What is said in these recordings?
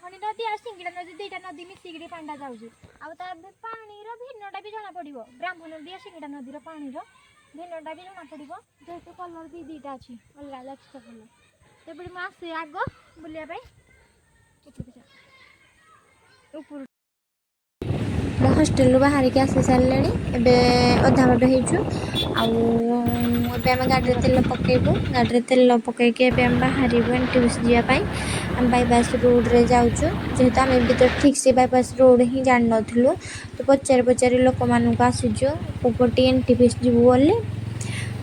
ब्राह्मणी नदी और सिंगड़ा नदी दुईटा नदी मिसिकी पांडा जाऊँगी पानी भिन्नटा भी जना पड़ो ब्राह्मण नदी और सिंगड़ा नदी पानी भिन्नटा भी जना पड़ो जेहेतु कलर भी दुईटा अच्छी अलग अलग कलर तेपड़ी मुझे आग बुलाया ऊपर हॉस्टेल बाहर के आसी सारे अधा बाट होमें गाड़ी तेल पकेबू गाड़ी तेल पकईकि बाहर एनटीपीसी जावाई आम बाईपास रोड्रे जाऊँ जेहेतु आम भी तो ठीक से बाईपास रोड ही जान नु तो पचारि पचारि लोक मानक आसुचे एनटीपीसी जीव बोली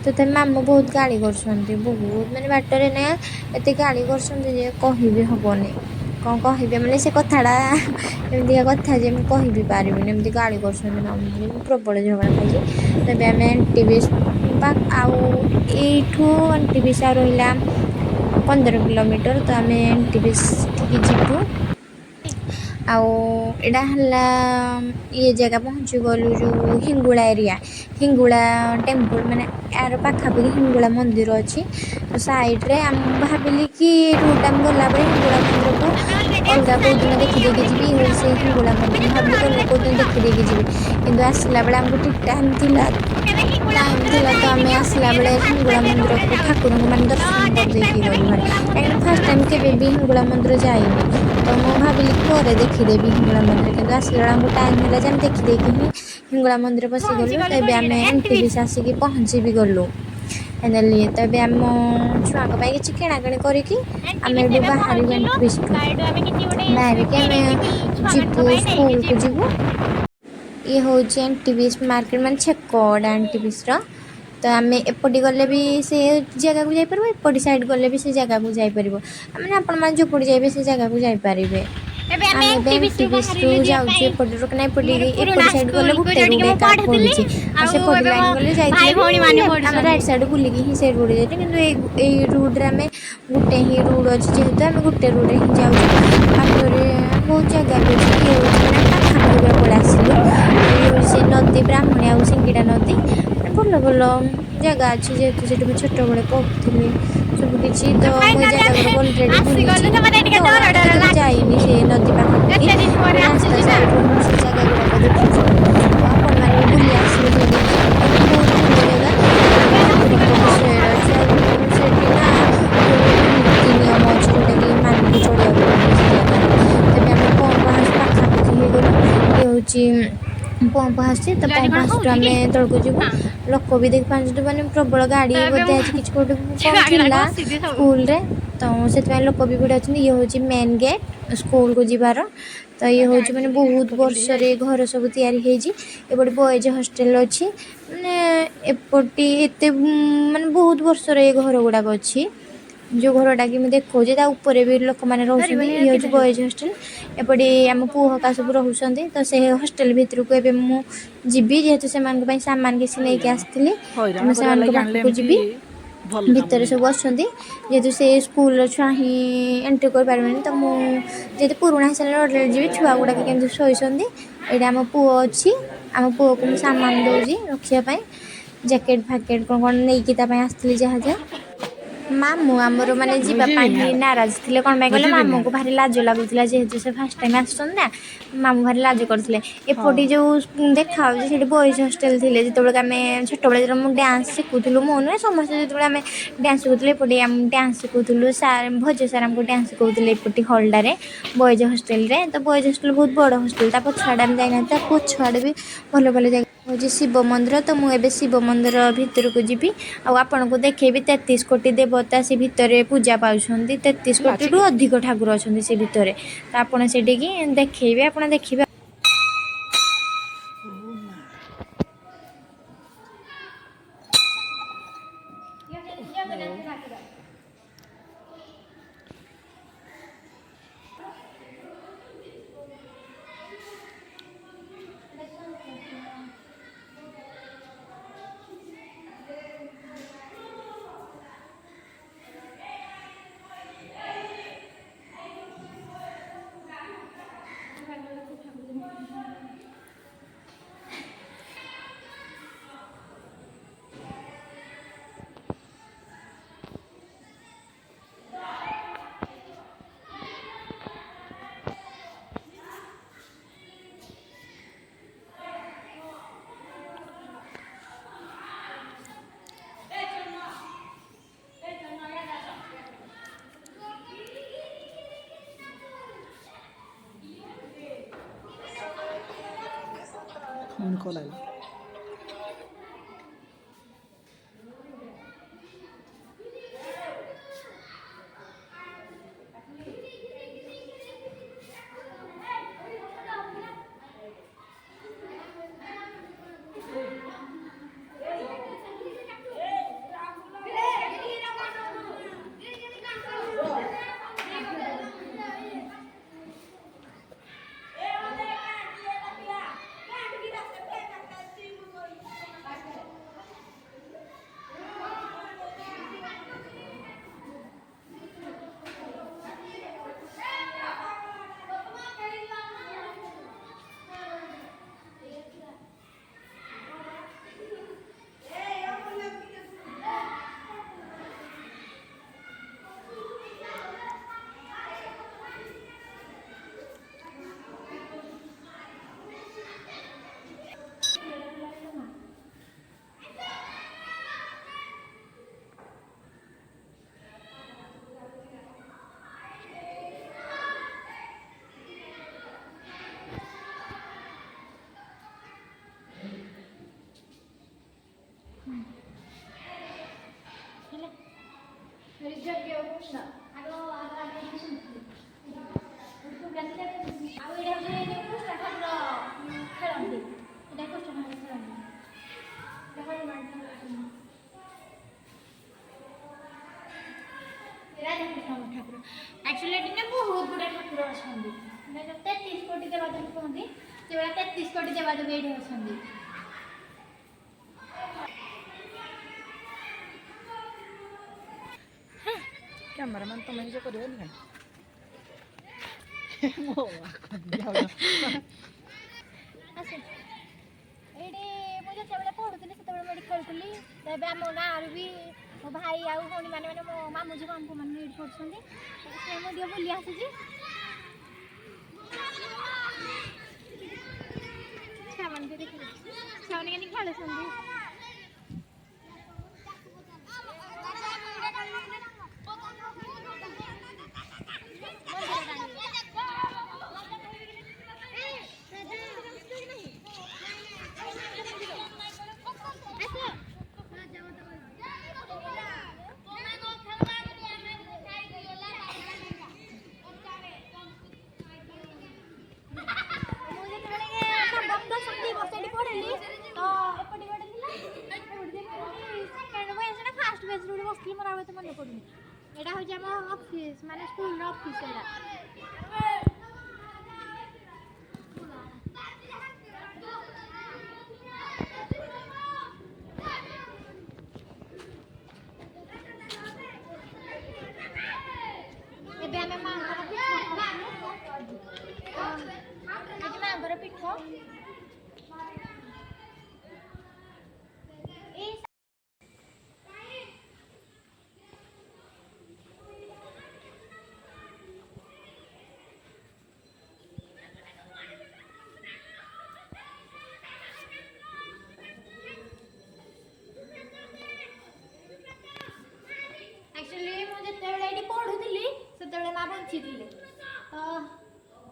तो ते मामू बहुत गाड़ी कर बहुत मानने बाटर ना एत गाड़ी कर हेनी कौन कह मैंने से कथाटा एमती कथा जे मुझे कह पारि एमती गाड़ी कर मामू प्रबल झगड़ा खाई तेज आम एनटीपीसी आउ एनटीपीसी आ रहा 15 किलोमीटर तो आम एनटीपीसी ठीक जीवु आउला ये जगह पहुँची गलु जो हिंगुला एरिया हिंगुला टेम्पल माने यार पाखापाखि हिंगुला मंदिर अच्छी तो सैड्रे आम भाविली कि रूट आम गला हिंगुला मंदिर को अलग कौ दिन देखीदेकी जी से हिंगुला मंदिर भाविली अलग कौ दिन देखीदेकी जी कि आसला बेले आमको ठीक टाइम थिला तो आम आसला बेले हिंगुला मंदिर को ठाकुर मान दर्शन करदेकी गलु कहीं फास्ट टाइम के हिंगुला मंदिर जाइनी तो मुझे भाविली पर देखीदेवी हिंगुला मंदिर कि आसला बेले आमको टाइम है जब देखीदेकी ही हिंगुला मंदिर पशिगलु तेज आम एनटीपीसी आसिक पहुँची भी गलु लिए तेज आम छुआ कि किणाकिणी करके बाहर एनटीपीसी बाहर के आम जीवु स्कूल को जीवु ये हूँ एनटीपीसी मार्केट मान छेकड़ा एनटीपीसी तो आम एपटे गले भी से जगह को जापर एपटे साइड गले भी से जगह को जापर मैंने आपण जोपटे जाइए से जगह को जापारे आम एनटीपीसी जाऊँ एपटे साइड गले गोटे रोड पड़ी से पट लाइन गले जाइए राइट साइड बुलिक ही से रोड जाइए कि रोड्रे आम गोटे ही रोड अच्छी जेहेतु आम गोटे रोड ही जाऊँ बहुत जगह भी अच्छे पड़े आसलु से नदी ब्राह्मणी आ सिंगड़ा नदी भल भल जगह अच्छी जेहेतु से छोट बड़े पढ़ुली सबकि तो मुझे जगह अलरेडी जाइनी से नदी पाखी रास्ता साइड से जगह गुड़ाक देखी आपण मैंने बुले आसवे बहुत सुंदर जगह नीति नियम अच्छे जोटा कि मानिक चलिया तेज आम पंप पाखापाखि हो गलु ये हूँ पंप आसी तो पंप आस आम तौक जीव लोक भी देख पाते मैंने प्रबल गाड़ी बोधे आज कि स्कूल रे तो से लोक भी बड़े अच्छे ये हूँ मेन गेट स्कूल को जीवार तो ये हूँ मैंने बहुत वर्ष घर सब तैयारी बॉयज हॉस्टल अच्छी मैंने एपटे एत माने बहुत वर्ष ये घर गुड़ाक अच्छी जो घरटा कि देखा ऊपर भी लोक मैंने रोचे ये हूँ बॉयज हॉस्टल एपटे आम पुओ हका सब रोचते तो से हॉस्टल भितर को एबे मु जीवी जेहेतु से सामान किसी नहीं आसती तो से जीवी भितर सब अच्छा जेहेतु से स्कूल छुआ ही एंट्री कर पारे तो मुझे पुराणा हिसाब से जी छुआ गुड़ाक केमती शोचती ये आम पुओ अच्छी आम पुओ को सामान दूसरी रखापी जैकेट फैकेट कौन कौन नहीं आसती जहाँ जहाँ मामू आमर माने जीवाई नाराज थे कौन गले मामू को भारी लाज लगुला जेहेतु से फास्ट टाइम आसना मामू भारी लाज करते एपटे जो देखा से बॉयज हॉस्टल थे जो आम छोट बड़े मुझे डांस शिखुलु मो नुहे समस्त जो आम डांस शिखुलु एपटे आम डांस शिखुलु सार भज सार आमको डांस शिखुले एपटे हल्डारे बॉयज हॉस्टल तो बॉयज हॉस्टल बहुत बड़ हॉस्टल पछाड़े आम जाना पछाड़े भी भल भल जगह हूँ शिव मंदिर तो मुझे शिव मंदिर भितर को जी आपन को देखेबी 33 कोटी देवता से भितर पूजा पाँच 33 कोटी रु अधिक ठाकुर अच्छा से भितर तो आपड़ से देखेबे आप देखिए कॉल आइला एक्चुअली एटी बहुत गुड़ा ठाकुर अच्छा 33 कोटी देवादेवी कहते से 33 कोटी देवादेवी ये अच्छा कैमरामैन तुम जो कर पढ़ुली से खेलुली तब आम गाँव भी मो भाई आउ भौणी मैंने मो मामू जी मामू मैंने पढ़ुं बुली आसी छुआ मान देख छुआ मैंने खेलुं एटा हूँ आम ऑफिस माने स्कूल ऑफिस मांगर पीठ एक्चुअली मुझे पढ़ुली से माँ बंची तो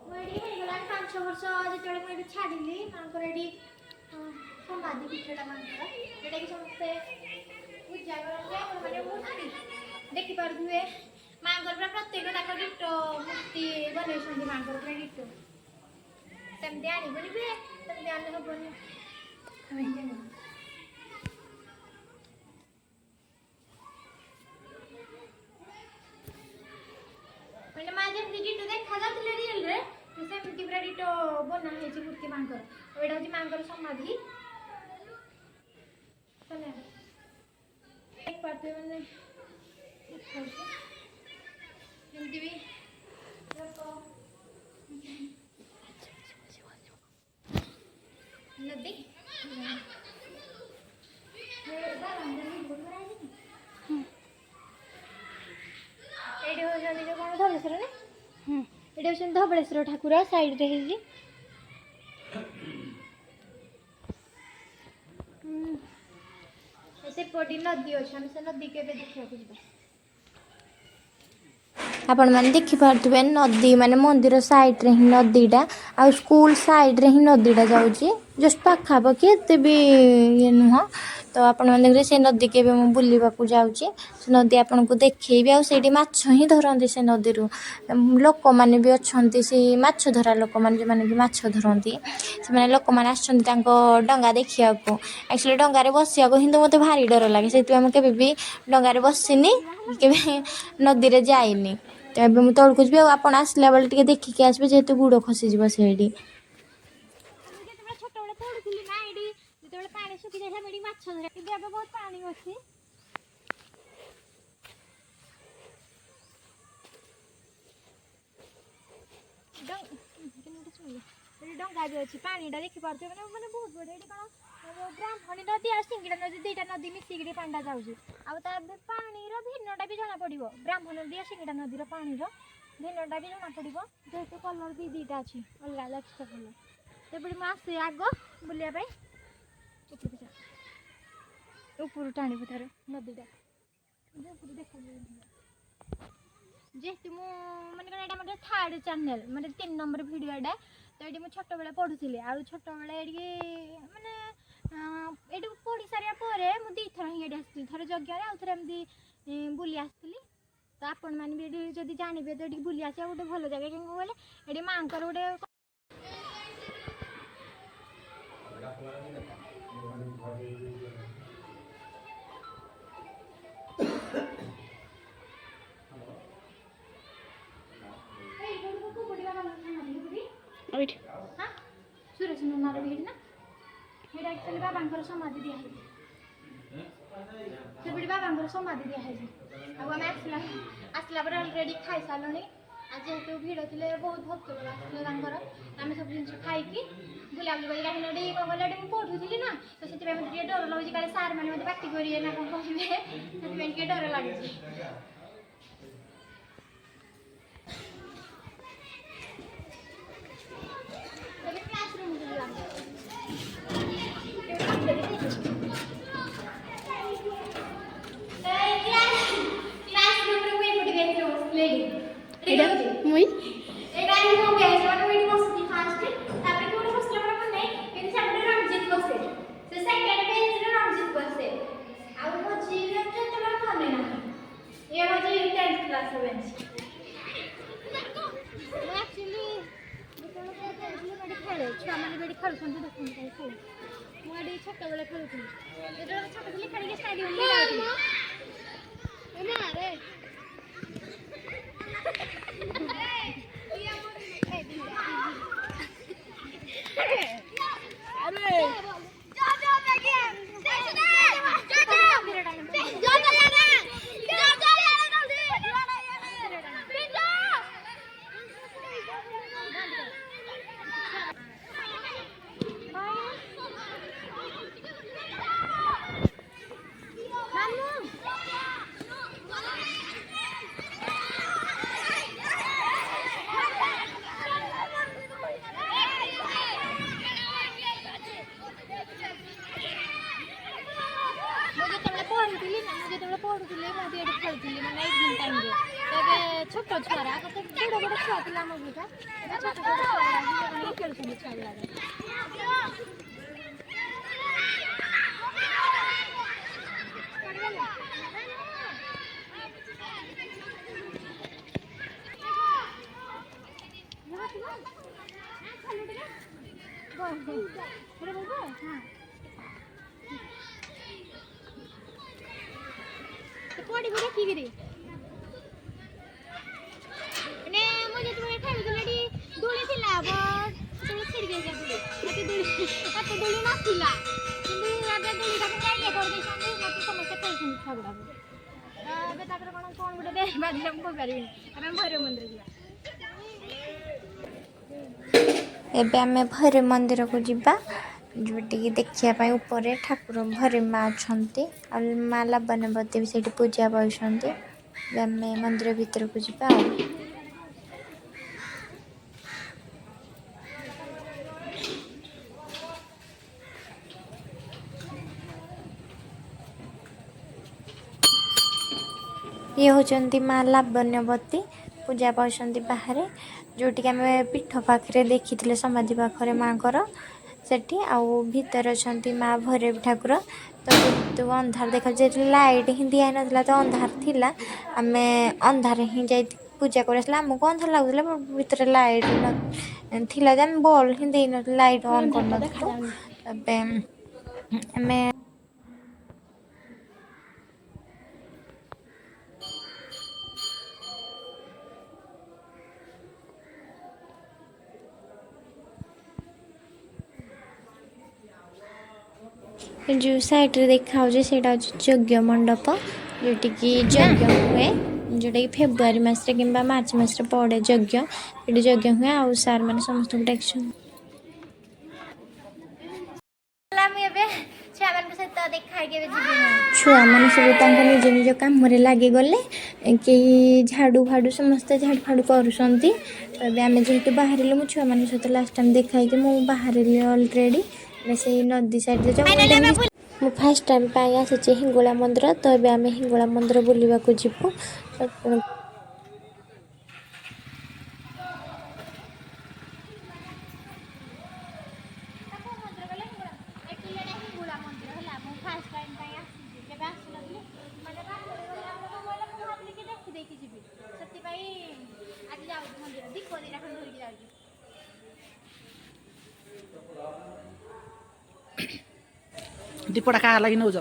मुझे 5 वर्ष जो मुझे छाड़ी माँ समाधि पीठटा माँ जोटा कि समस्ते पूजा करते देखी पारे माँ पूरा प्रत्येक डिट मूर्ति बनई माँ पूरा डिट सेमती आनबनी भी सेमती आने हेनी मैंने माँ जब डिटो देखा जाते रियल रे सेमती पूरा डिटो बना है मूर्ति माँ एटा हूँ माँ समाधि देख पाते मैंने भी नदी धबलेश्वर ये धबलेश्वर ठाकुर साइड रे से पटी नदी अच्छे से नदी के देखा आपण मैंने देखिपे नदी माने मंदिर साइड रे ही नदीटा आ स्कूल साइड रे ही नदीटा जाऊँगी जस्ट पाखापाखि एत भी ये नुह तो आपने से नदी के बुलवाक जाऊँगी से नदी आपन को देखी आठी माछ ही धरती से नदी लोक मैंने भी अच्छा से माछ धरा लोक मैंने जो मैंने माछ धरती से लोक मैंने डंगा देखा एक्चुअली डंगार बसिया हिंदू मत भारी डर लगे से मुझे भी डंगार बसनी के नदी में जाइनी तो ये मुझे तौक जी आप आसला बेले देखिकी आसबे जेहेतु गुड़ खसीज से पानी सुखी जाए मेरी माछ धरा कि बहुत पानी अच्छी डंगा भी अच्छी पानी देखी पार्थ मैंने बहुत बढ़िया कौन ब्राह्मणी नदी और सिंगड़ा नदी दुईटा नदी मिसिकी पानी जाऊँगी पानी भिन्नटा भी जना पड़ो ब्राह्मण नदी और सिंगड़ा नदी पानी भिन्नटा भी जना पड़ो जेहेतु कलर भी दुईटा अच्छी अलग अलग एक्सट्रा कलर तेपटे मुझे आग बुलाया ऊपर टाणी तार नदीटा देख जेहेतु मुझे थर्ड चैनल माने 3 नंबर भिडियोटा तो ये मुझे छोट बेले पढ़ुली आउ छोट बेले माने ये पढ़ी सारा मुझे 2 थर ही आसती थे यज्ञ आउ थे एमती बुली आसती तो आपण मैंने भी जब जानवे तो ये बुली आसा गोटे भल जगह कहीं बोले ये माँ गोटे सुरेश नुनार भिड़ ना ये एक्चुअली बाबा समाधि दिखाई से बाबा समाधि दिखाई आम आसला पर अलरेडी खाई सारे आज जेहेतु भिड़ थे बहुत भक्त लोग आसते आम सब जिन खाई बुलाबुली कहीं कौन कल पढ़ुली ना तो से डर लगे कल सार मैंने मत पार्टी करेंगे ना कौन कहे से डर लगे छुआ मैंने खेलुँच देखो मुझे छोट बेले खेलुली छोट थी खेल स्टाडियम खेलुली मैंने इवनिंग टाइम छोट छुआ आगे बड़ बड़ छुआ थी आम भूटा छोट छोट छुआ खेलुं छुआ पड़ी बुढ़ा की गिरी ने मुझे तुम्हें खेल दुलड़ी दुली थिला बस तुम छिड़ गई जा दुली अते दुली ना थिला কিন্তু আগে দুলি টাকে যাইয়ে করে দিছন্তি মতে সমস্ত খেলছন্তি ছগুড়া ଏବେ ତାପରେ କଣ ଗୋଟେ ଦେଇ ବାଜିଲା ମୁଁ କହିପାରିବିନି ଆମେ ଭୈରବ ମନ୍ଦିର ଯିବା ଏବେ ଆମେ ଭୈରବ ମନ୍ଦିରକୁ ଯିବା जोटिकी देखापी ऊपर ठाकुर भैरव माँ अच्छा और माँ लाबण्यवती भी से पूजा पाते आम मंदिर भीतर को जा ये होचंती माँ लाबण्यवती पूजा पाते बाहर जोटिक आम पीठ पाखे देखी समाधि पाखे माँ ସେଠି ଆଉ ଭିତରେ ଅଛନ୍ତି ମା ଭୈରବୀ ଠାକୁର। ତ ଯେହେତୁ ଅନ୍ଧାର ଦେଖା ଯେହେତୁ ଲାଇଟ୍ ହିଁ ଦିଆହେଇନଥିଲା ତ ଅନ୍ଧାର ଥିଲା ଆମେ ଅନ୍ଧାର ହିଁ ଯାଇ ପୂଜା କରି ଆସିଲା। ଆମକୁ ଅନ୍ଧାର ଲାଗୁଥିଲା ଭିତରେ ଲାଇଟ୍ ଥିଲା ଯେ ଆମେ ବଲ୍ ହିଁ ଦେଇନଥିଲୁ ଲାଇଟ୍ ଅନ୍ କରିନଥିଲୁ। ଏବେ ଆମେ जो साइड रे देखा होजे सेटा यज्ञ मंडप जोटिकी यज्ञ हुए जोटा कि फेब्रुआरी मास कि मार्च मास पड़े यज्ञ यज्ञ हुए आउ सार मैंने समस्त डाक छुआ मैंने सब निज निज कम लगिगले कई झाड़ू फाड़ू समस्ते झाड़ू फाड़ू करुँच आम जेहेतु बाहर मु छुआ मान सहित लास्ट टाइम देखा मुझे बाहर अलरेडी से नदी साइड जाऊँ मु फास्ट टाइम आसी हिंगोला मंदिर तो ये आम हिंगोला मंदिर बुलवा को जीवु दीपटा क्या लगी नौज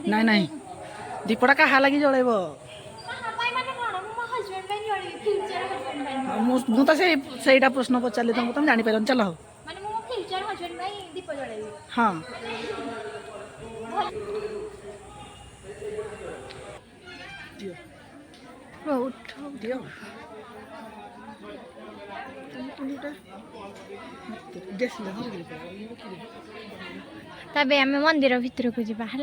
नाई नाई दीपटा क्या लगी जलैब मुझे से प्रश्न पचारि तुमको तुम जानी पार चल हाँ दियो तबे आम मंदिर भितर को जीवा है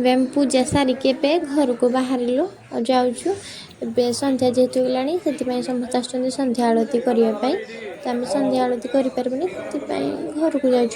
हम पूजा सारिके पे घर को बाहरिलु और जाऊँ संध्या जेहेतु होगा से समस्त आसुँच संध्या आलती करने तो आम संध्या आलती करें घर को जाऊँ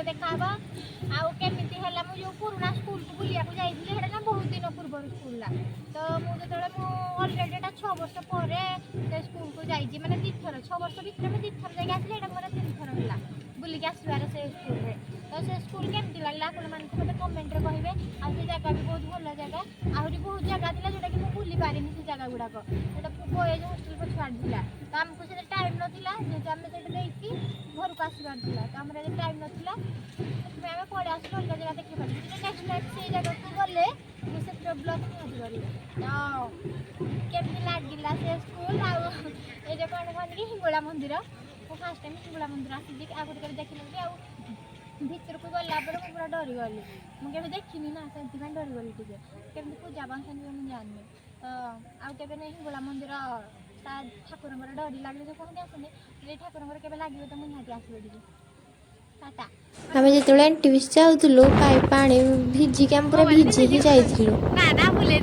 देखा आउ केमी है जो पुराना स्कूल को बुलिया जाइए ना बहुत दिन पूर्व स्कूल तो मुझे अलरेडी 6 वर्ष पर स्कूल को जाइए मैंने 2 थर 6 वर्ष भितर मुझे 2 थर जाके आसली मोर 3 थर है बुलिक आसबार से स्कूल में तो से स्कूल केमती लगला आप मतलब कमेंट कहे आ जगह भी बहुत भल जगह आहरी बहुत जगह था जोटा कि मुझे बुली पारे से जगह गुड़ाक बॉयज हॉस्टेल को छाड़ा तो आमको से टाइम नाला जेहतु आम से घर को आसबार तो आम टाइम नाला आम पड़े आस अलग जगह देखी पारे नेक्स्ट टाइम से जगह को गले मुझे ब्लग निहाती करी केमती लगिला से स्कूल आए जो कौन कहनी कि हिंगोला मंदिर मुझे फास्ट टाइम हिंगोला मंदिर आसी आगे देखी नी भितर को गला मुझे पूरा डरी गली मुझे देखनी ना से डरी गली टे पूजा फंक्शन मुझे जानी तो आगे हिंगोला मंदिर ठाकुर डरी लगे जो कहते आसने ठाकुर के लगे तो मुझे निहाती आसो टे टाटा आम जो एनटीवी जाऊँ पा भिजिक आम पूरा भिजिकी जाइलु ना बुले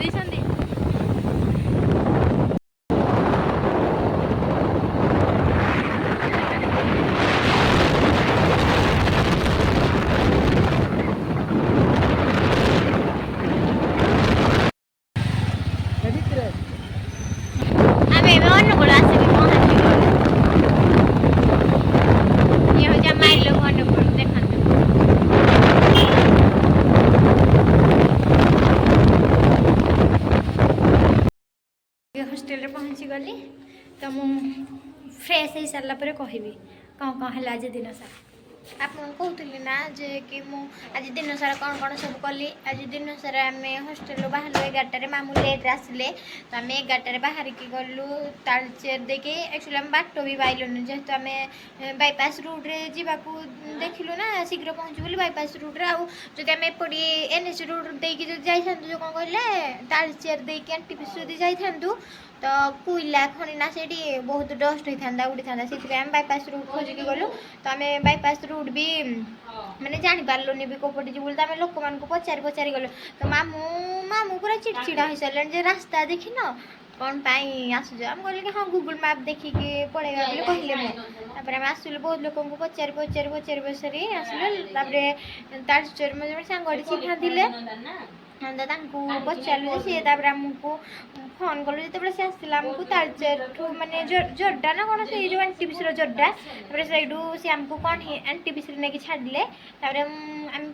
फ्रेश हो सारा पर कहबी कौन कौन है आज दिन सारा आपन कहूली ना जे कि मु आज दिन सारा कौन कौन सब कली आज दिन सारा आम हॉस्टल बाहर 11टार मामू लेट आसिले तो आम 11टार बाहर की गलु तालचेर देखिए एक्चुअली आम बाट भी पाइलुन जेहेतु आम बाईपास रूट्रे जावाक देखिलु ना शीघ्र पहुँचू बोली बाईपास रूट्रे आदि आम एपटे एनएच रूट देकी जाइथां जो कौन कहले तालचेर देकी एनटीपीसी जाइथां तो कोईला खणी ना से बहुत डस्ट होता उड़ी था से आम बाईपास रूट खोजिकी गलु तो आम बाईपास रूट भी मैंने जानी पार्लुनि भी कौपटे जी बोलते आम लोक मान पचारि पचारि गलु तो मामू मामू पूरा चिड़चिड़ा हो सारे जे रास्ता देखी न कौन आसुच आम कहले कि हाँ गूगल मैप देखिकी पड़ेगा बोले कहले मुझे आम आसलु बहुत लोक पचारि पचारि पचारि पचारि आसलु तार मजे सांगड़ी चिन्हा थे पचारू सी आमको फोन कलु जो सी आसला आमको तालचेर माने जोरडा ना कौन से जो एनटीपीसी जोरडा सैडू सी आमको कौन एनटीपीसी नहीं छाड़े आम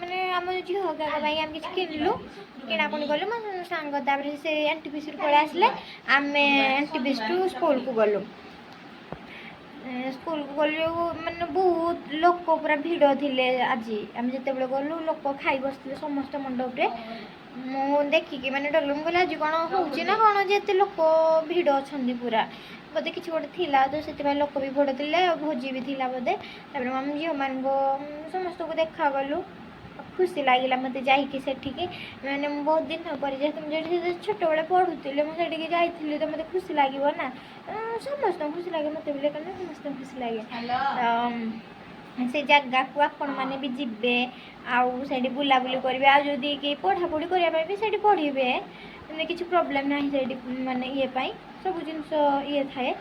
माने आम झील आम किसी किणलु किणाकुणी कलु मो सांग से एनटीपीसी पलि आसले आम एनटीपीसी टू स्कूल को गलु स्कूल को गलु माने बहुत लोक पूरा भिड़ थे आज आम जिते गलु लोक खाई बसते समस्त मंडपे मु देखिकी मैंने डर मुझे आज कौन हो कौन जे लोक भिड़ अच्छा पूरा बोधे किसी गोटे थी तो से लोक भी बड़ थे भोजी भी थी बोधे आम झील मान समस्त को देखा गलु खुशी लगे मत जाठिकी मैंने बहुत दिन पर जेहतु छोट बड़े पढ़ुली मुझे जाइली तो मत खुशी लगे ना समस्त खुशी लगे मत भी समस्त खुशी लगे से जगह को आपण मैंने भी जीवे आउ बुलाबुली करेंगे आदि कि पढ़ापढ़ी करने भी से पढ़े किसी प्रोब्लेम ना माने ये सब जिनस ये थाए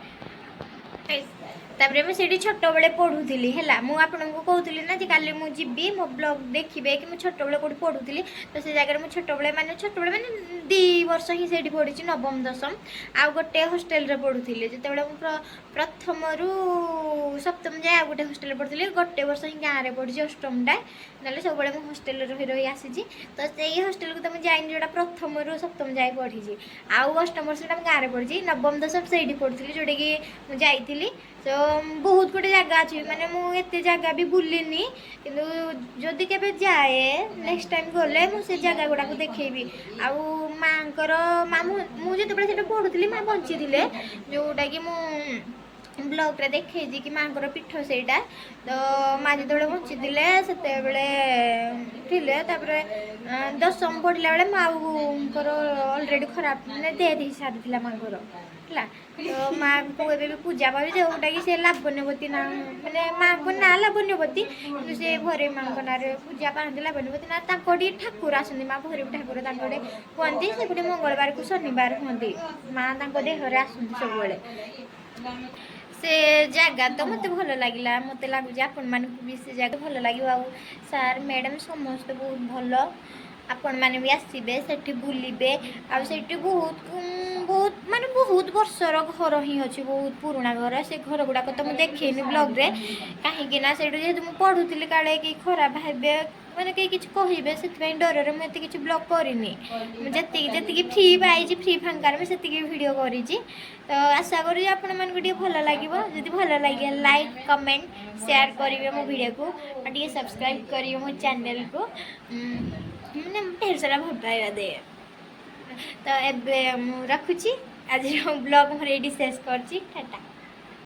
तापर मुझे छोट बड़े पढ़ुली है मुझे कहूली ना काली मुझे मो ब्लॉग देखिए कि मुझे छोट बड़े कौट पढ़ुली तो से जगह मुझे छोट बड़े माने 2 वर्ष ही से पढ़ी नवम दशम आउ गोटे हॉस्टेल पढ़ुली जो प्रथम रु सप्तम जाए आ गोटे हॉस्टेल पढ़ुली गोटे वर्ष ही गाँव में पढ़ी अष्टमटा ना सब मुझे हॉस्टेल रही रही आसी तो से हॉस्टेल को तो मुझे जाइनि जोटा प्रथम रु सप्तम जाए पढ़ी आउ अष्टम वर्ष गाँव में पढ़ी नवम दशम से पढ़ुली जोटा कि मुझे जाइली तो बहुत गुटे जगह अच्छी माने मुझे जगह भी बुलिनी किंतु जदि केबे जाए नेक्स्ट टाइम गले मुझे जगह गुड़ा को देखेबी आउ माँकर मामू मुझे जो पढ़ुली माँ बंची थे जोटा कि ब्लॉग रे देखे कि माँकर पीठ से तो माँ जो बंची थे दशम पढ़ला बेले माँकर अलरेडी खराब मैंने डेथ हो सारी माँकर है तो माँ को भी पूजा पावे जोटा कि लावण्यवती ना मैंने माँ को ना लावण्यवती कि से भरे माँ ना पूजा पाती लावण्यवती ना ठाकुर आसती माँ भरे ठाकुर कहती से पुणी मंगलवार को शनिवार कहती माँ देहरे आसती सब से जगह तो मत भल लगे मत लगुच आपण मानक भी से जगह भल लगे आ सार मैडम समस्त बहुत भल आपण मैंने भी आसबे से बुलबे आठ बहुत बहुत माने बहुत वर्षर घर ही अच्छी बहुत पुराना घर से घर गुड़ाक तो मुझे देखेनि ब्लॉग रे कहीं जेहतु मुझे पढ़ुली काले कि खराब भावे मैंने कहीं किसी कहे से डर मुझे किसी ब्लॉग करनी जी फ्री पाई फ्री फांकार में से भिडियो करी तो आशा करूँ आपण मानक भल लगे जब भल लगे लाइक कमेंट शेयर करेंगे मो वीडियो को और टे सब्सक्राइब करेंगे मो चैनल को मैंने ढेर सारा भल पाइबा दे तो एबे रखुची आज ब्लॉग मोर ये शेष करची टाटा।